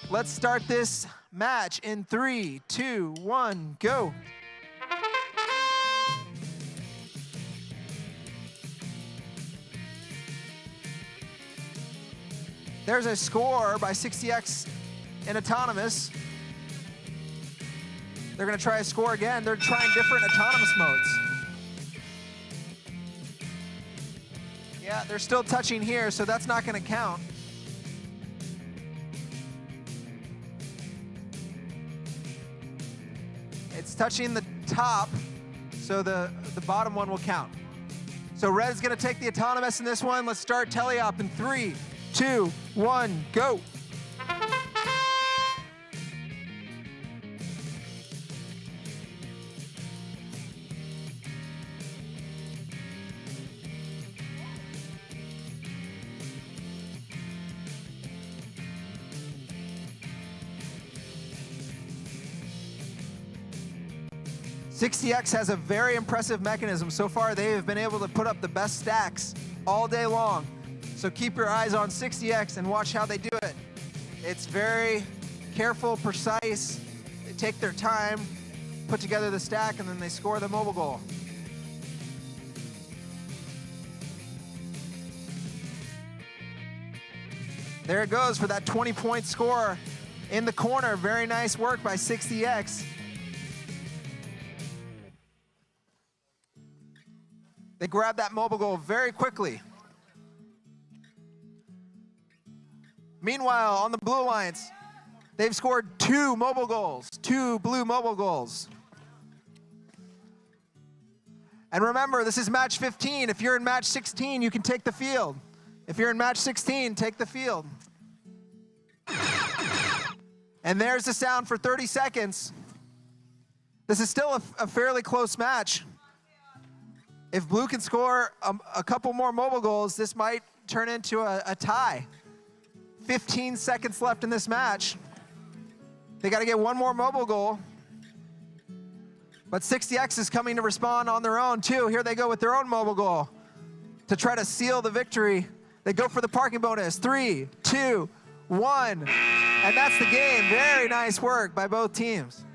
Let's start this match in 3, 2, 1, go. There's a score by 60X in autonomous. They're going to try a score again. They're trying different autonomous modes. Yeah, they're still touching here, so that's not going to count. It's touching the top, so the bottom one will count. So red is going to take the autonomous in this one. Let's start teleop in 3, 2, 1, go. HCC has a very impressive mechanism. So far, they have been able to put up the best stacks all day long. So keep your eyes on HCC and watch how they do it. It's very careful, precise. They take their time, put together the stack, and then they score the mobile goal. There it goes for that 20-point score in the corner. Very nice work by HCC. They grabbed that mobile goal very quickly. Meanwhile, on the Blue Alliance, they've scored 2 mobile goals, 2 blue mobile goals. And remember, this is match 15. If you're in match 16, you can take the field. If you're in match 16, take the field. And there's the sound for 30 seconds. This is still a fairly close match. If blue can score a couple more mobile goals, this might turn into a tie. 15 seconds left in this match. They got to get one more mobile goal. But HCC is coming to respond on their own, too. Here they go with their own mobile goal to try to seal the victory. They go for the parking bonus. 3, 2, 1. And that's the game. Very nice work by both teams.